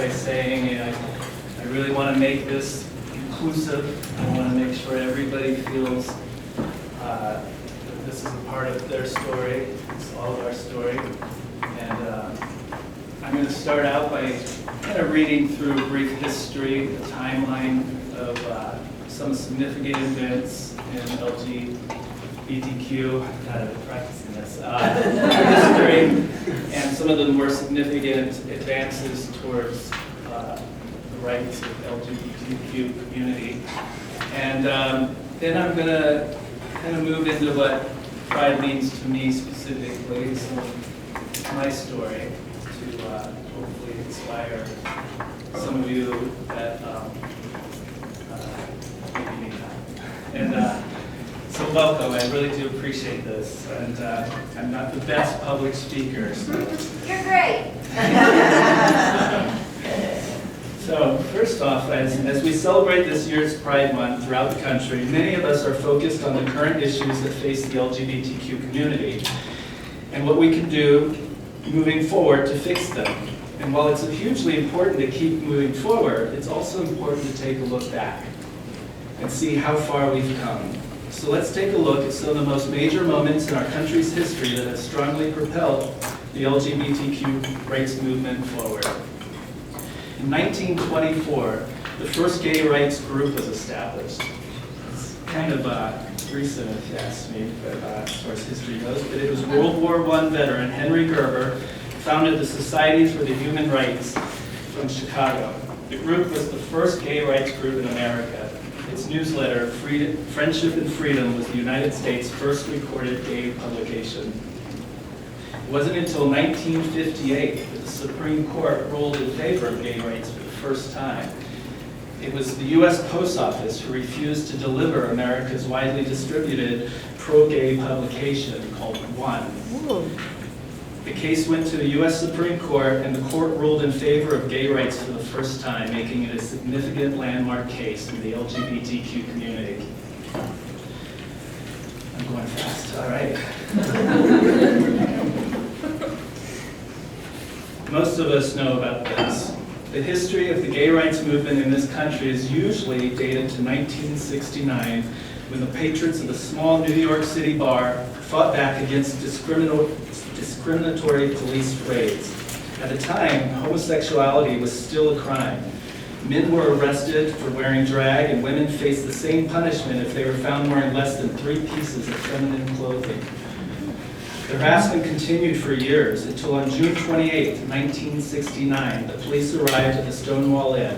by saying I really want to make this inclusive. I want to make sure everybody feels that this is a part of their story. It's all of our story. And I'm going to start out by kind of reading through a brief history, a timeline of some significant events in LGBTQ, I've been practicing this, history, and some of the more significant advances towards the rights of the LGBTQ community. And then I'm going to kind of move into what pride means to me specifically, so my story, to hopefully inspire some of you that maybe me not. And so welcome, I really do appreciate this. And I'm not the best public speaker, so. You're great. So first off, as we celebrate this year's Pride Month throughout the country, many of us are focused on the current issues that face the LGBTQ community and what we can do moving forward to fix them. And while it's hugely important to keep moving forward, it's also important to take a look back and see how far we've come. So let's take a look at some of the most major moments in our country's history that have strongly propelled the LGBTQ rights movement forward. In 1924, the first gay rights group was established. It's kind of recent, if you ask me, as far as history goes, but it was World War I veteran Henry Gerber founded the Society for the Human Rights from Chicago. The group was the first gay rights group in America. Its newsletter, Friendship and Freedom, was the United States' first recorded gay publication. It wasn't until 1958 that the Supreme Court ruled in favor of gay rights for the first time. It was the U.S. Post Office who refused to deliver America's widely distributed pro-gay publication called One. Ooh. The case went to the U.S. Supreme Court, and the court ruled in favor of gay rights for the first time, making it a significant landmark case in the LGBTQ community. I'm going fast, all right. Most of us know about this. The history of the gay rights movement in this country is usually dated to 1969, when the patrons of a small New York City bar fought back against discriminatory police raids. At the time, homosexuality was still a crime. Men were arrested for wearing drag, and women faced the same punishment if they were found wearing less than 3 pieces of feminine clothing. The harassment continued for years until on June 28, 1969, the police arrived at the Stonewall Inn,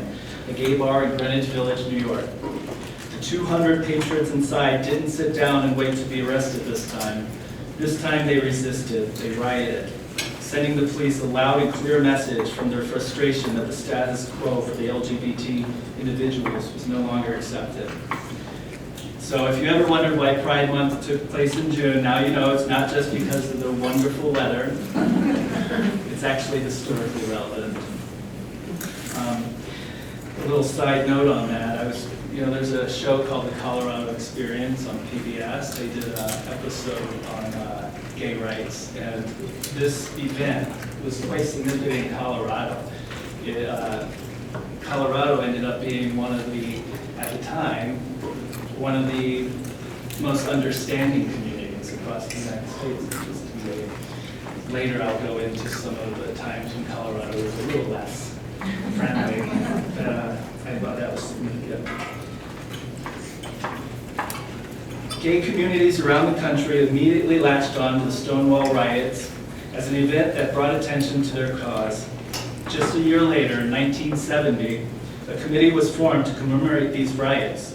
a gay bar in Greenwich Village, New York. The 200 patrons inside didn't sit down and wait to be arrested this time. This time they resisted, they rioted, sending the police a loud and clear message from their frustration that the status quo for the LGBT individuals was no longer accepted. So if you ever wondered why Pride Month took place in June, now you know it's not just because of the wonderful weather. It's actually historically relevant. A little side note on that, there's a show called The Colorado Experience on PBS. They did an episode on gay rights, and this event was quite significant in Colorado. Colorado ended up being at the time, one of the most understanding communities across the United States. Later I'll go into some of the times when Colorado was a little less friendly. I thought that was significant. Gay communities around the country immediately latched on to the Stonewall riots as an event that brought attention to their cause. Just a year later, in 1970, a committee was formed to commemorate these riots.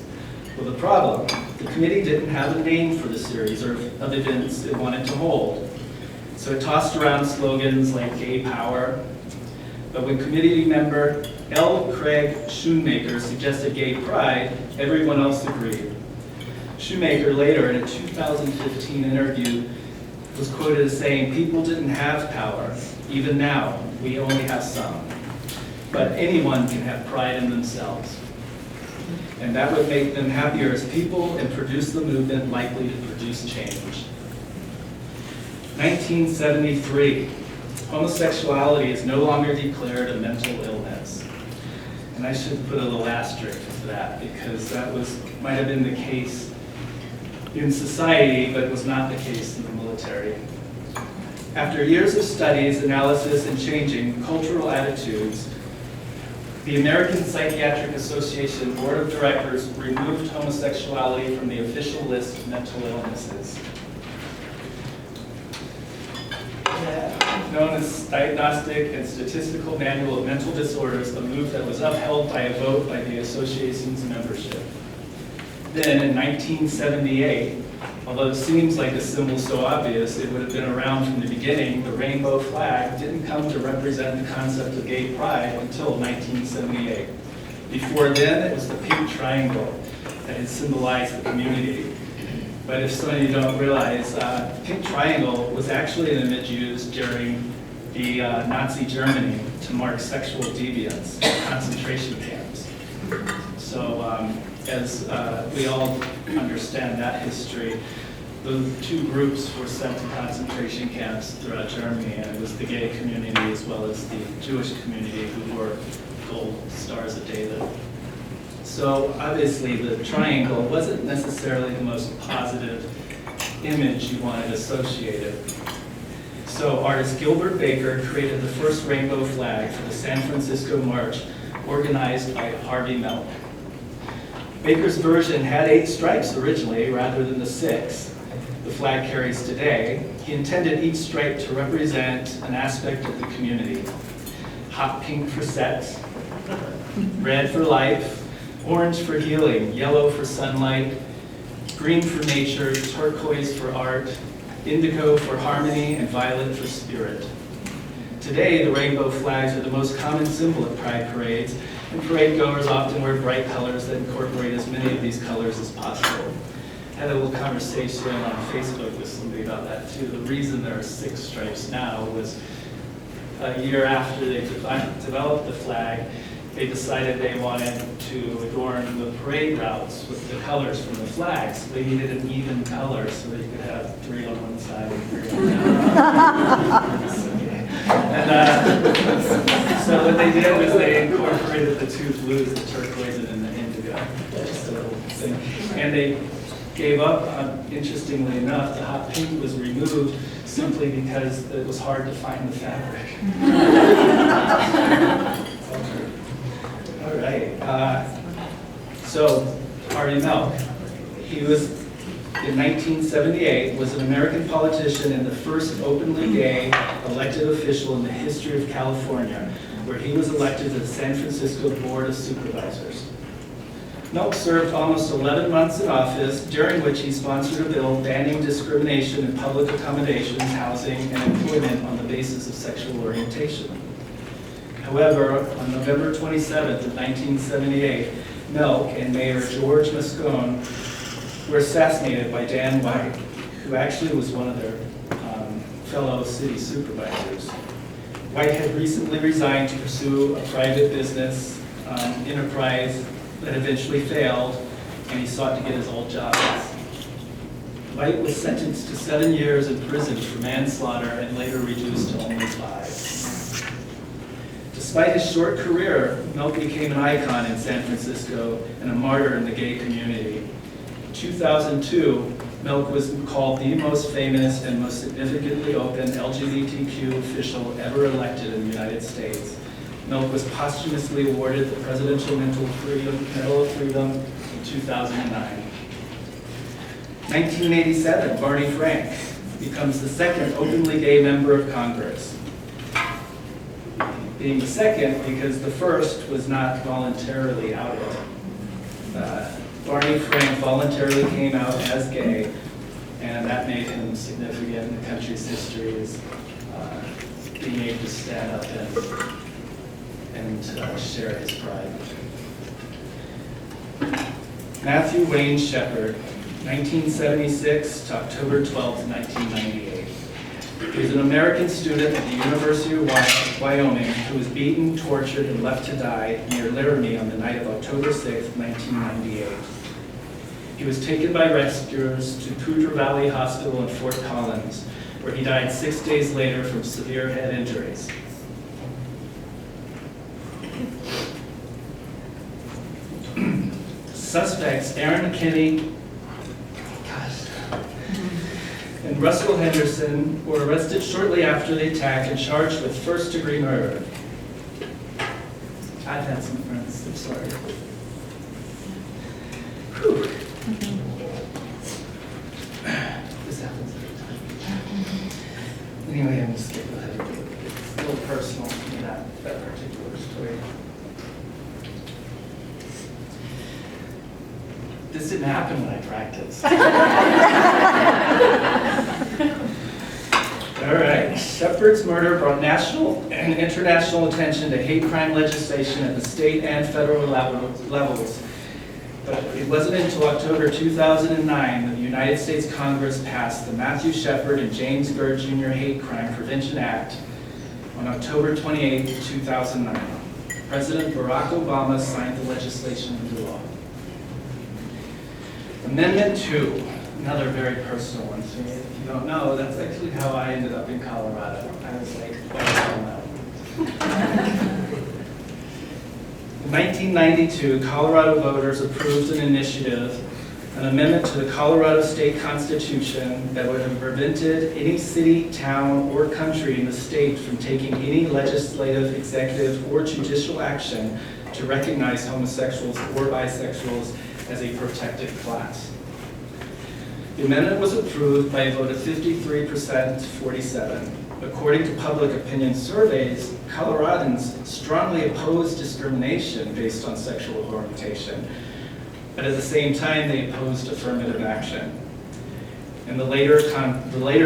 Well, the problem, the committee didn't have a name for the series of events it wanted to hold. So it tossed around slogans like gay power. But when committee member L. Craig Shoemaker suggested gay pride, everyone else agreed. Shoemaker later, in a 2015 interview, was quoted as saying, "People didn't have power. Even now, we only have some. But anyone can have pride in themselves. And that would make them happier as people and produce the movement likely to produce change." 1973, homosexuality is no longer declared a mental illness. And I should put a little asterisk to that, because that might have been the case in society, but it was not the case in the military. After years of studies, analysis, and changing cultural attitudes, the American Psychiatric Association Board of Directors removed homosexuality from the official list of mental illnesses. Known as Diagnostic and Statistical Manual of Mental Disorders, a move that was upheld by a vote by the association's membership. Then in 1978, although it seems like a symbol so obvious, it would have been around from the beginning, the rainbow flag didn't come to represent the concept of gay pride until 1978. Before then, it was the pink triangle that had symbolized the community. But if some of you don't realize, the pink triangle was actually an image used during the Nazi Germany to mark sexual deviance in concentration camps. So as we all understand that history, the two groups were sent to concentration camps throughout Germany, and it was the gay community as well as the Jewish community who were gold stars of David. So obviously the triangle wasn't necessarily the most positive image you wanted associated. So artist Gilbert Baker created the first rainbow flag for the San Francisco March, organized by Harvey Milk. Baker's version had 8 stripes originally, rather than the 6 the flag carries today. He intended each stripe to represent an aspect of the community. Hot pink for sex, red for life, orange for healing, yellow for sunlight, green for nature, turquoise for art, indigo for harmony, and violet for spirit. Today, the rainbow flags are the most common symbol at pride parades, and parade goers often wear bright colors that incorporate as many of these colors as possible. I had a little conversation on Facebook with somebody about that too. The reason there are 6 stripes now was a year after they developed the flag, they decided they wanted to adorn the parade routes with the colors from the flags. They needed an even color so that you could have 3 on one side and 3 on the other. So what they did was they incorporated the 2 blues, the turquoise and the indigo. Just a little thing. And they gave up, interestingly enough, the hot pink was removed simply because it was hard to find the fabric. All right, so Harvey Milk, he was, in 1978, was an American politician and the first openly gay elected official in the history of California, where he was elected to the San Francisco Board of Supervisors. Milk served almost 11 months in office, during which he sponsored a bill banning discrimination in public accommodations, housing, and employment on the basis of sexual orientation. However, on November 27th of 1978, Milk and Mayor George Moscone were assassinated by Dan White, who actually was one of their fellow city supervisors. White had recently resigned to pursue a private business enterprise that eventually failed, and he sought to get his old job back. White was sentenced to 7 years in prison for manslaughter and later reduced to only 5. Despite his short career, Milk became an icon in San Francisco and a martyr in the gay community. In 2002, Milk was called the most famous and most significantly open LGBTQ official ever elected in the United States. Milk was posthumously awarded the Presidential Medal of Freedom in 2009. 1987, Barney Frank becomes the second openly gay member of Congress. Being the second because the first was not voluntarily outed. Barney Frank voluntarily came out as gay, and that made him significant in the country's history as being able to stand up and share his pride. Matthew Wayne Shepard, 1976 to October 12, 1998. He was an American student at the University of Wyoming who was beaten, tortured, and left to die near Laramie on the night of October 6, 1998. He was taken by rescuers to Poudre Valley Hospital in Fort Collins, where he died 6 days later from severe head injuries. Suspects Aaron McKinney, and Russell Henderson were arrested shortly after the attack and charged with first-degree murder. I've had some friends, I'm sorry. Whew. This happens every time. Anyway, I'm just getting ahead of it. It's a little personal to me, that particular story. This didn't happen when I practiced. All right, Shepard's murder brought national and international attention to hate crime legislation at the state and federal levels. But it wasn't until October 2009 that the United States Congress passed the Matthew Shepard and James Gurr Jr. Hate Crime Prevention Act on October 28, 2009. President Barack Obama signed the legislation into law. Amendment 2, another very personal one to me. If you don't know, that's actually how I ended up in Colorado. I was like, wow. In 1992, Colorado voters approved an initiative, an amendment to the Colorado State Constitution that would have prevented any city, town, or country in the state from taking any legislative, executive, or judicial action to recognize homosexuals or bisexuals as a protected class. The amendment was approved by a vote of 53% to 47%. According to public opinion surveys, Coloradans strongly oppose discrimination based on sexual orientation, but at the same time they opposed affirmative action. And the later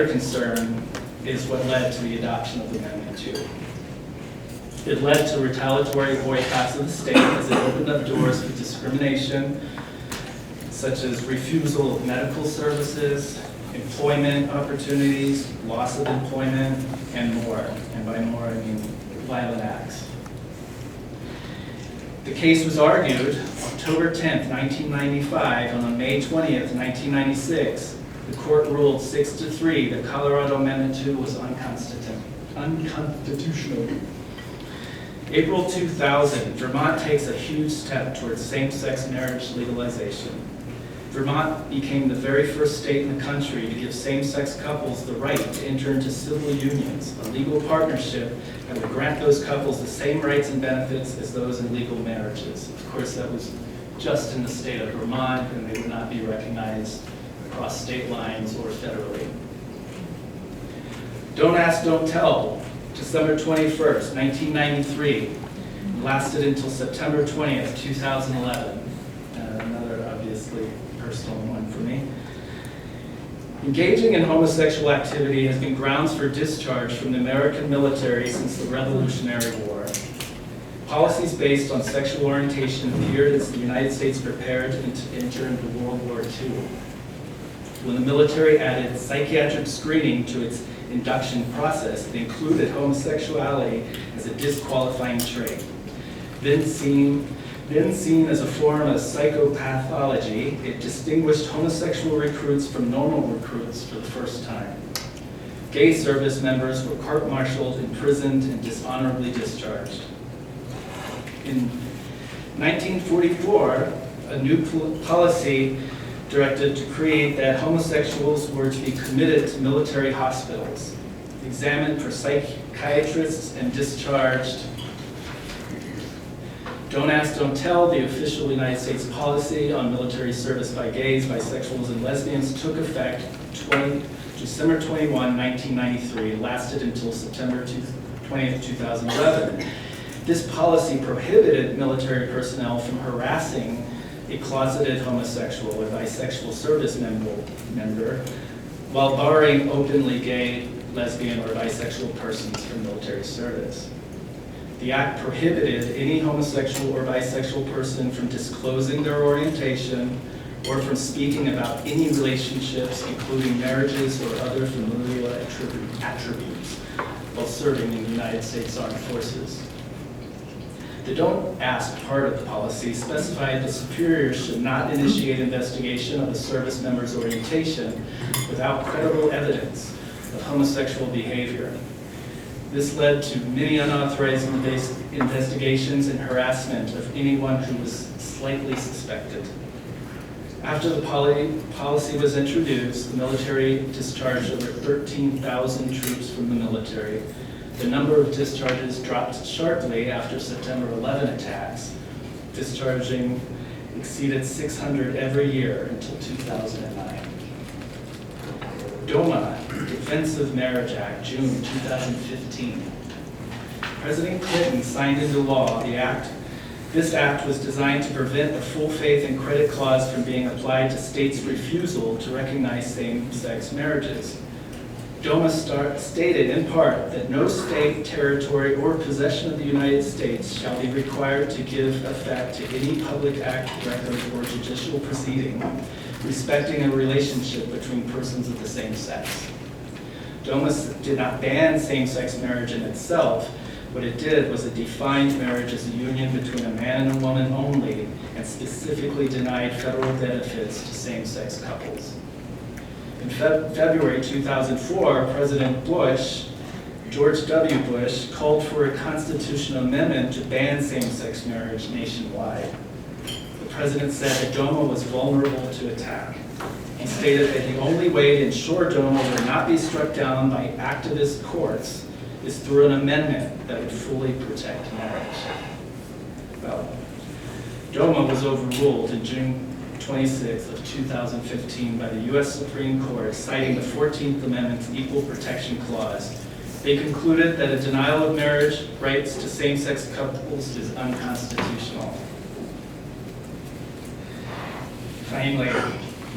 concern is what led to the adoption of Amendment 2. It led to retaliatory boycotts of the state as it opened up doors for discrimination, such as refusal of medical services, employment opportunities, loss of employment, and more. And by more, I mean violent acts. The case was argued October 10th, 1995, and on May 20th, 1996, the court ruled 6-3 that Colorado Amendment 2 was unconstitutional. April 2000, Vermont takes a huge step towards same-sex marriage legalization. Vermont became the very first state in the country to give same-sex couples the right to enter into civil unions, a legal partnership that would grant those couples the same rights and benefits as those in legal marriages. Of course, that was just in the state of Vermont, and they would not be recognized across state lines or federally. Don't Ask, Don't Tell, December 21st, 1993, lasted until September 20th, 2011. Another obviously personal one for me. Engaging in homosexual activity has been grounds for discharge from the American military since the Revolutionary War. Policies based on sexual orientation appeared as the United States prepared to enter into World War II, when the military added psychiatric screening to its induction process that included homosexuality as a disqualifying trait. Then seen as a form of psychopathology, it distinguished homosexual recruits from normal recruits for the first time. Gay service members were court-martialed, imprisoned, and dishonorably discharged. In 1944, a new policy directed to create that homosexuals were to be committed to military hospitals, examined for psychiatrists, and discharged. Don't Ask, Don't Tell, the official United States policy on military service by gays, bisexuals, and lesbians, took effect December 21, 1993, lasted until September 20th, 2011. This policy prohibited military personnel from harassing a closeted homosexual or bisexual service member while barring openly gay, lesbian, or bisexual persons from military service. The act prohibited any homosexual or bisexual person from disclosing their orientation or from speaking about any relationships, including marriages or other familial attributes, while serving in the United States Armed Forces. The Don't Ask part of the policy specified that superiors should not initiate investigation of a service member's orientation without credible evidence of homosexual behavior. This led to many unauthorized investigations and harassment of anyone who was slightly suspected. After the policy was introduced, the military discharged over 13,000 troops from the military. The number of discharges dropped sharply after September 11 attacks. Discharging exceeded 600 every year until 2009. DOMA, Defense of Marriage Act, June 2015. President Clinton signed into law the act. This act was designed to prevent the full faith and credit clause from being applied to states' refusal to recognize same-sex marriages. DOMA stated in part that no state, territory, or possession of the United States shall be required to give effect to any public act, record, or judicial proceeding respecting a relationship between persons of the same sex. DOMA did not ban same-sex marriage in itself. What it did was it defined marriage as a union between a man and a woman only, and specifically denied federal benefits to same-sex couples. In February 2004, President Bush, George W. Bush, called for a constitutional amendment to ban same-sex marriage nationwide. The president said that DOMA was vulnerable to attack. He stated that the only way to ensure DOMA would not be struck down by activist courts is through an amendment that would fully protect marriage. Well, DOMA was overruled in June 26th of 2015 by the U.S. Supreme Court, citing the 14th Amendment's Equal Protection Clause. They concluded that a denial of marriage rights to same-sex couples is unconstitutional. Finally,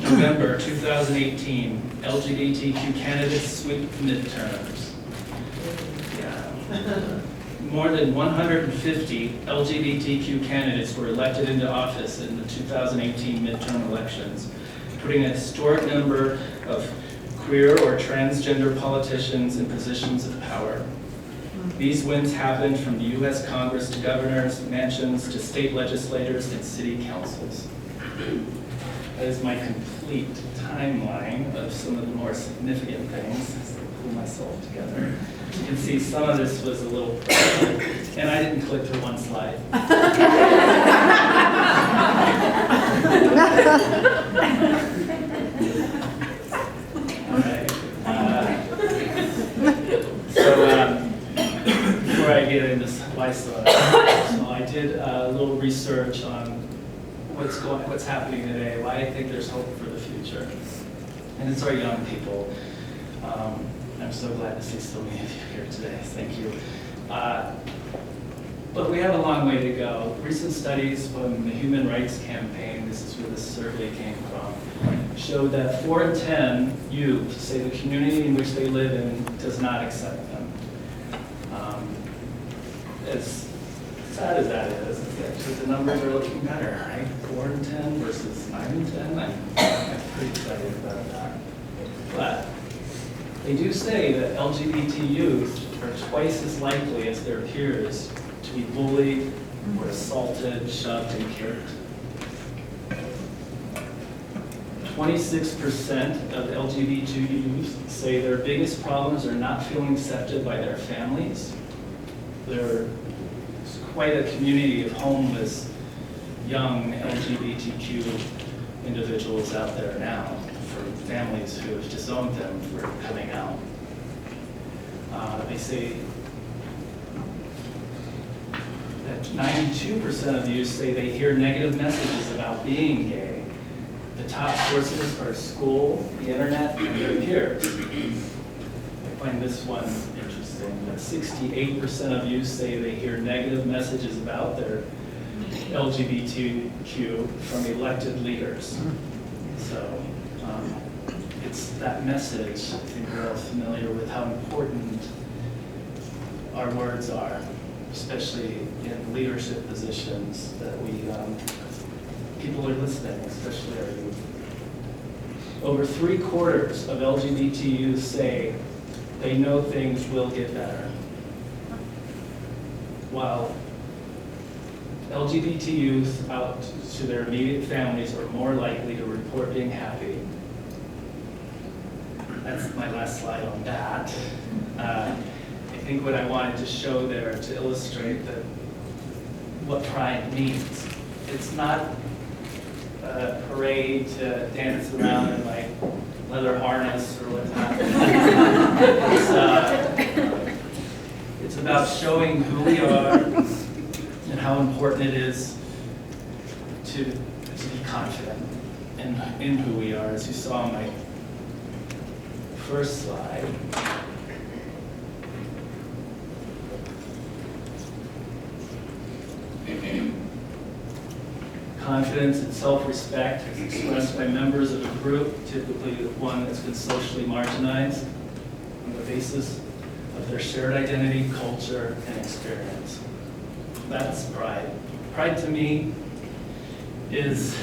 November 2018, LGBTQ candidates sweep midterms. More than 150 LGBTQ candidates were elected into office in the 2018 midterm elections, putting a historic number of queer or transgender politicians in positions of power. These wins happened from the U.S. Congress to governors, mansions, to state legislators, and city councils. That is my complete timeline of some of the more significant things. As I pull myself together. You can see some of this was a little, and I didn't click through one slide. All right. Before I get into why so I did a little research on what's happening today, why I think there's hope for the future, and it's our young people. I'm so glad to see so many of you here today. Thank you. But we have a long way to go. Recent studies from the Human Rights Campaign, this is where this survey came from, showed that 4 in 10 youth say the community in which they live in does not accept them. As sad as that is, actually the numbers are looking better, right? 4 in 10 versus 9 in 10. I'm pretty excited about that. But they do say that LGBT youth are twice as likely as their peers to be bullied or assaulted, shoved, and kicked. 26% of LGBT youth say their biggest problems are not feeling accepted by their families. There's quite a community of homeless, young LGBTQ individuals out there now, for families who have disowned them for coming out. They say that 92% of youth say they hear negative messages about being gay. The top sources are school, the internet, and their peers. I find this one interesting, that 68% of youth say they hear negative messages about their LGBTQ from elected leaders. So it's that message. I think we're all familiar with how important our words are, especially in leadership positions, that people are listening, especially our youth. Over 3/4 of LGBT youth say they know things will get better, while LGBT youth out to their immediate families are more likely to report being happy. That's my last slide on that. I think what I wanted to show there to illustrate that what pride means. It's not a parade to dance around in like leather harness or whatnot. It's about showing who we are and how important it is to be confident in who we are, as you saw on my first slide. Confidence and self-respect is expressed by members of a group, typically one that's been socially marginalized, on the basis of their shared identity, culture, and experience. That's pride. Pride to me is,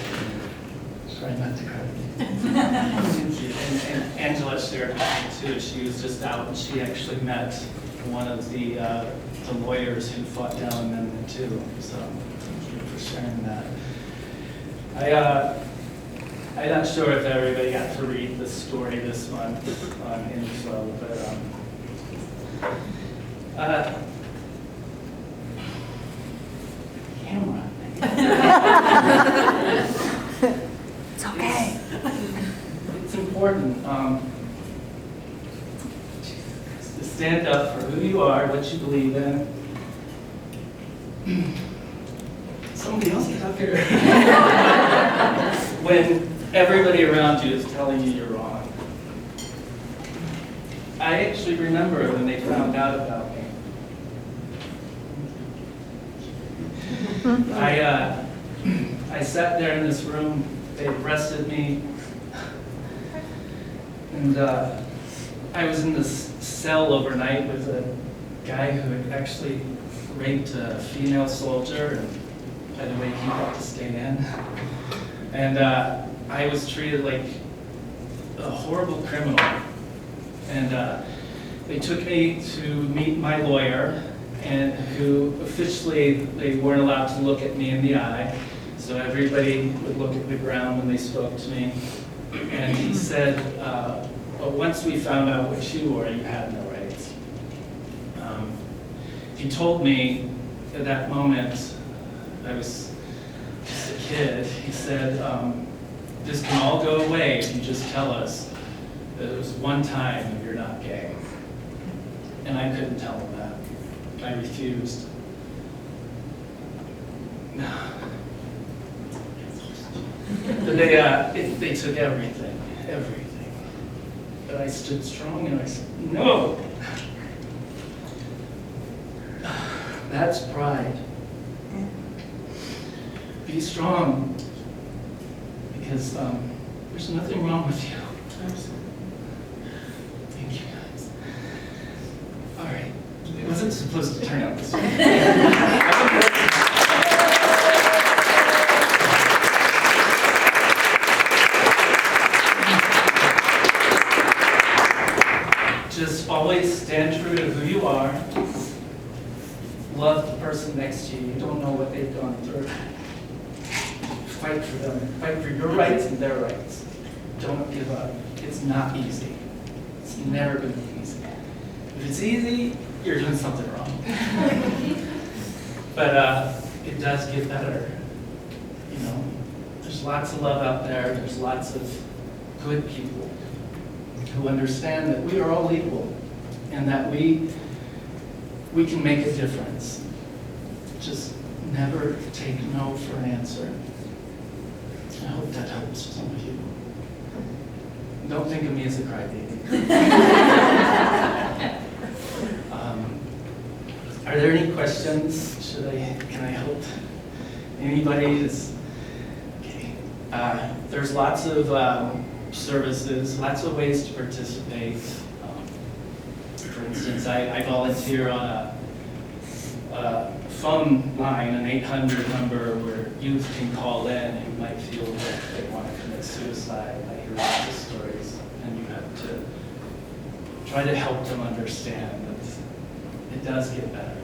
try not to cry. Thank you. And Angela shared with me too. She was just out and she actually met one of the lawyers who fought down Amendment 2. So thank you for sharing that. I'm not sure if everybody got to read the story this month on Info, but camera. It's okay. It's important to stand up for who you are, what you believe in. Somebody else get up here. When everybody around you is telling you you're wrong. I actually remember when they found out about me. I sat there in this room, they arrested me, and I was in this cell overnight with a guy who had actually raped a female soldier, and by the way, he got to stay in. And I was treated like a horrible criminal. And they took me to meet my lawyer, and who officially, they weren't allowed to look at me in the eye. So everybody would look at the ground when they spoke to me. And he said, well, once we found out what you were, you had no rights. He told me at that moment, I was just a kid, he said, this can all go away if you just tell us that it was one time and you're not gay. And I couldn't tell him that. I refused. But they took everything. But I stood strong and I said, no. That's pride. Be strong, because there's nothing wrong with you. Thank you, guys. All right, it wasn't supposed to turn out this way. Just always stand true to who you are. Love the person next to you. You don't know what they've gone through. Fight for them. Fight for your rights and their rights. Don't give up. It's not easy. It's never going to be easy. If it's easy, you're doing something wrong. But it does get better. You know, there's lots of love out there. There's lots of good people who understand that we are all equal and that we can make a difference. Just never take no for an answer. I hope that helps some of you. Don't think of me as a crybaby. Are there any questions? Can I help anybody? Okay. There's lots of services, lots of ways to participate. For instance, I volunteer on a phone line, an 800 number where youth can call in who might feel that they want to commit suicide. I hear lots of stories, and you have to try to help them understand that it does get better.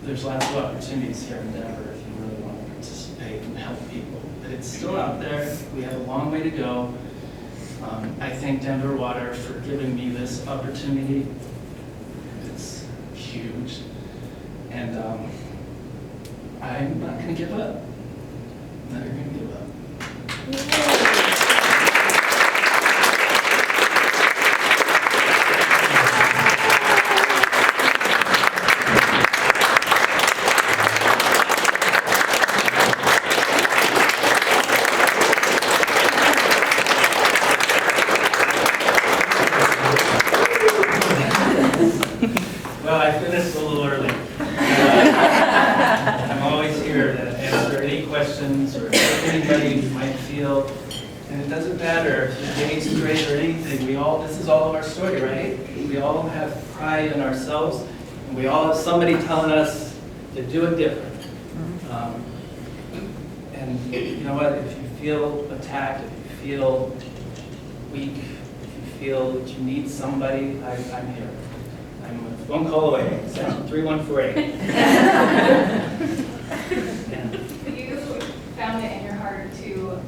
There's lots of opportunities here in Denver if you really want to participate and help people. But it's still out there. We have a long way to go. I thank Denver Water for giving me this opportunity. It's huge. And I'm not going to give up. Never going to give up. anybody might feel, and it doesn't matter if you're gay, straight, or anything, this is all of our story, right? We all have pride in ourselves, and we all have somebody telling us to do it different. And you know what, if you feel attacked, if you feel weak, if you feel that you need somebody, I'm here. I'm a phone call away, section 3148. You found it in your heart to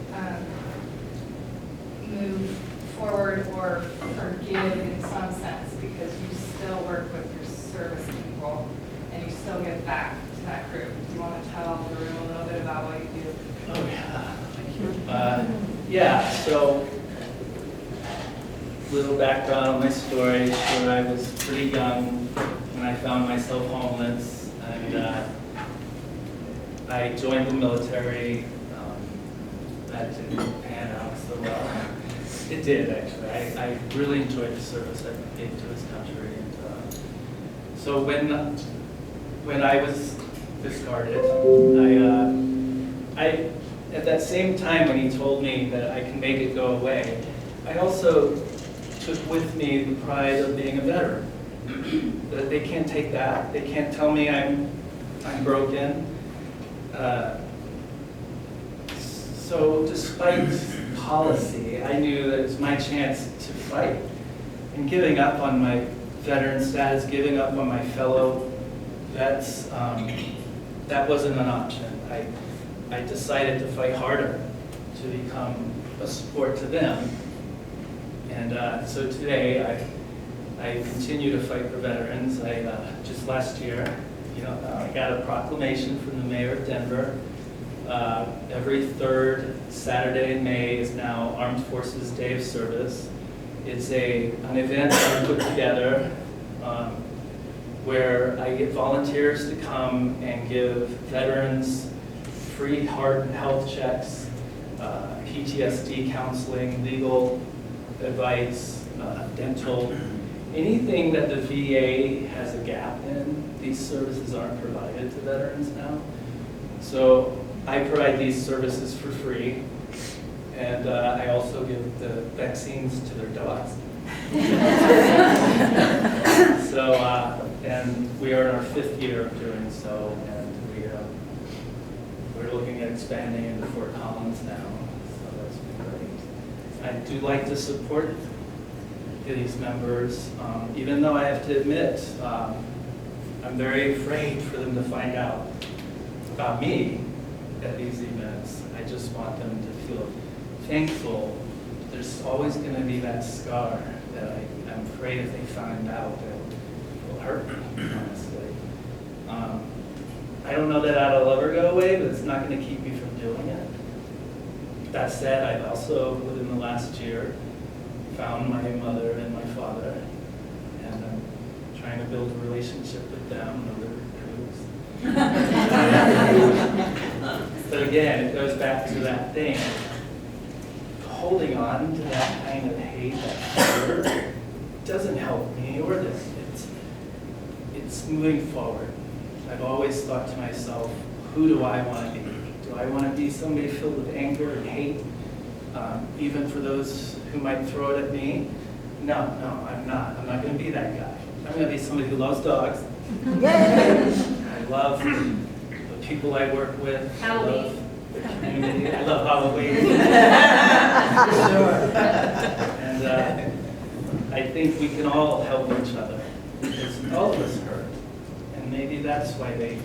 move forward or forgive in some sense because you still work with your service people and you still give back to that group. Do you want to tell the room a little bit about what you do? Oh, yeah. Thank you. Yeah, so little background on my story. Sure, I was pretty young when I found myself homeless, and I joined the military. That didn't pan out so well. It did, actually. I really enjoyed the service I gave to this country. And, so when I was discarded, I at that same time when he told me that I can make it go away, I also took with me the pride of being a veteran. That they can't take that. They can't tell me I'm broken. So despite policy, I knew that it was my chance to fight. And giving up on my veteran status, giving up on my fellow vets, that wasn't an option. I decided to fight harder to become a support to them. And so today, I continue to fight for veterans. Just last year, I got a proclamation from the mayor of Denver. Every third Saturday in May is now Armed Forces Day of Service. It's an event that I put together where I get volunteers to come and give veterans free heart and health checks, PTSD counseling, legal advice, dental, anything that the VA has a gap in. These services aren't provided to veterans now. So I provide these services for free, and I also give the vaccines to their dogs. So, and we are in our 5th year of doing so, and we're looking at expanding into Fort Collins now, so that's been great. I do like to support these members, even though I have to admit, I'm very afraid for them to find out about me at these events. I just want them to feel thankful. There's always going to be that scar that I'm afraid if they find out that it will hurt me, honestly. I don't know that that'll ever go away, but it's not going to keep me from doing it. That said, I've also, within the last year, found my mother and my father, and I'm trying to build a relationship with them and other groups. But again, it goes back to that thing. Holding on to that kind of hate, that fear, doesn't help me or this. It's moving forward. I've always thought to myself, who do I want to be? Do I want to be somebody filled with anger and hate, even for those who might throw it at me? No, I'm not. I'm not going to be that guy. I'm going to be somebody who loves dogs. I love the people I work with. Halloween. I love the community. I love Halloween. Sure. And I think we can all help each other because all of us hurt. And maybe that's why they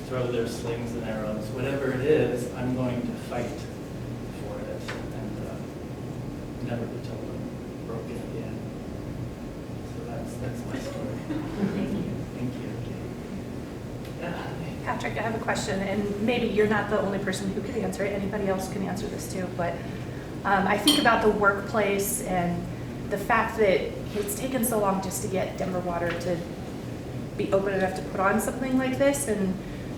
throw their slings and arrows. Whatever it is, I'm going to fight for it and never be told I'm broken again. So that's my story. Thank you. Thank you. Patrick, I have a question, and maybe you're not the only person who can answer it. Anybody else can answer this too. But I think about the workplace and the fact that it's taken so long just to get Denver Water to be open enough to put on something like this, and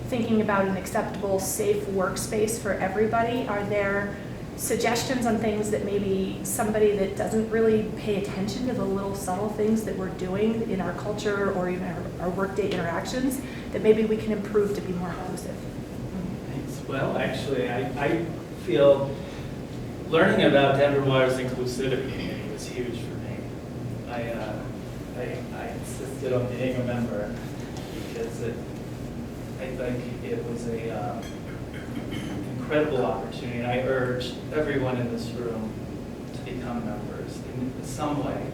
thinking about an acceptable, safe workspace for everybody. Are there suggestions on things that maybe somebody that doesn't really pay attention to the little subtle things that we're doing in our culture or even our workday interactions that maybe we can improve to be more inclusive? Thanks. Well, actually, I feel learning about Denver Water's inclusivity committee was huge for me. I insisted on being a member because I think it was a incredible opportunity. And I urge everyone in this room to become members in some way,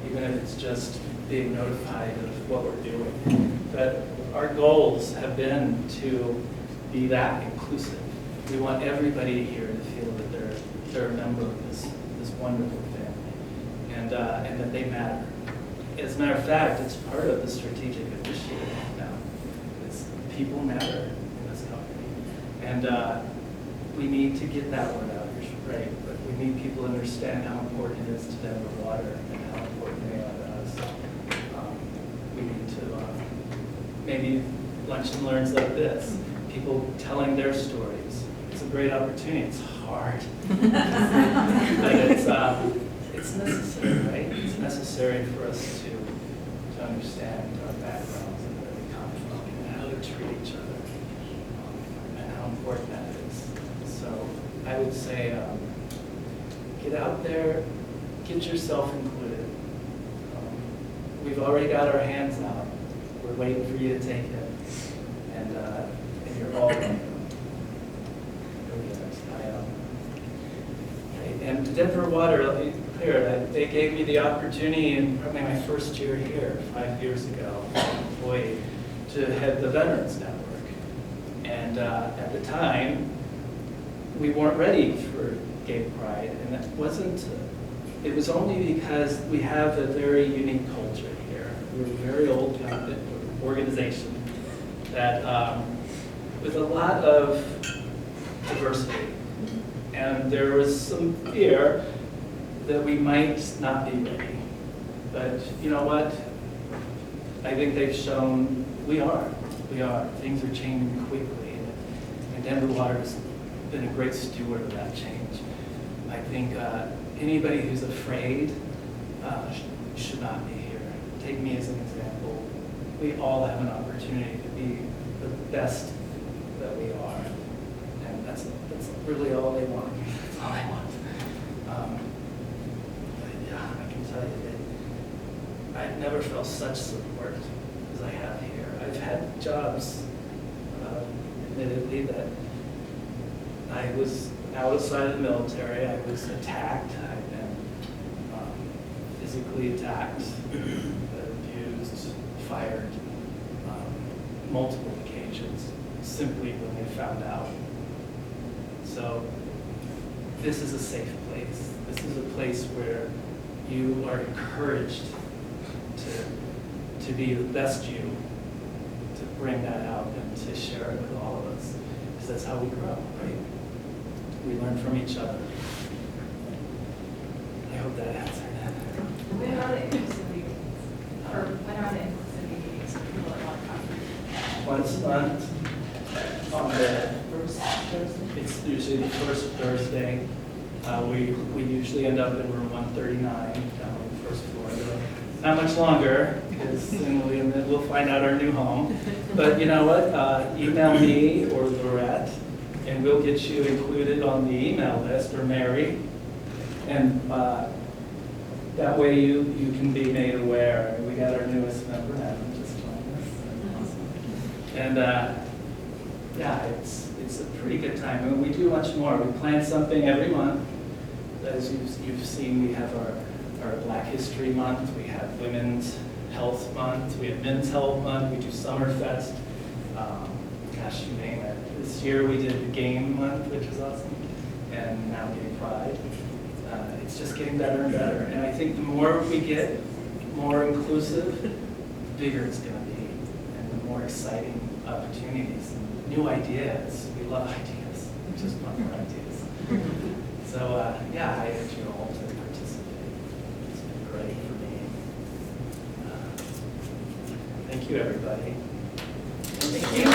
even if it's just being notified of what we're doing. But our goals have been to be that inclusive. We want everybody here to feel that they're a member of this wonderful family, and that they matter. As a matter of fact, it's part of the strategic initiative now. It's people matter in this company, and we need to get that word out. You're right, but we need people to understand how important it is to Denver Water and how important they are to us. We need to maybe lunch and learns like this, people telling their stories. It's a great opportunity. It's hard, but it's necessary, right? It's necessary for us to understand our backgrounds and where we come from and how to treat each other, and how important that is. So I would say, get out there, get yourself included. We've already got our hands out. We're waiting for you to take it, and you're all welcome. And Denver Water, let me be clear, they gave me the opportunity in probably my first year here, 5 years ago, employee, to head the Veterans Network. And at the time, we weren't ready for Gay Pride, and it was only because we have a very unique culture here. We're a very old organization that with a lot of diversity. And there was some fear that we might not be ready. But you know what? I think they've shown we are. We are. Things are changing quickly. And Denver Water has been a great steward of that change. I think anybody who's afraid should not be here. Take me as an example. We all have an opportunity to be the best that we are. And that's really all they want. That's all they want. Yeah, I can tell you that I've never felt such support as I have here. I've had jobs, admittedly, that I was outside of the military. I was attacked. I've been physically attacked, abused, fired, multiple occasions, simply when they found out. So this is a safe place. This is a place where you are encouraged to be the best you, to bring that out and to share it with all of us. Because that's how we grow, right? We learn from each other. I hope that answered that. When are the inclusivity meetings? Or when are the inclusivity meetings for people that want to come? Once a month on the first Thursday. It's usually the first Thursday. We usually end up in room 139 down on the first floor. Not much longer, because then we'll find out our new home. But you know what? Email me or Lorette, and we'll get you included on the email list, or Mary. And that way you can be made aware. We got our newest member, Adam, just joined us. And yeah, it's a pretty good time. And we do much more. We plan something every month. As you've seen, we have our Black History Month, we have Women's Health Month, we have Men's Health Month, we do Summerfest. Gosh, you name it. This year we did the Game Month, which is awesome, and now Gay Pride. It's just getting better and better. And I think the more we get more inclusive, the bigger it's going to be, and the more exciting opportunities, and new ideas. We love ideas. We just want more ideas. So yeah, I urge you all to participate. It's been great for me. Thank you, everybody. Thank you.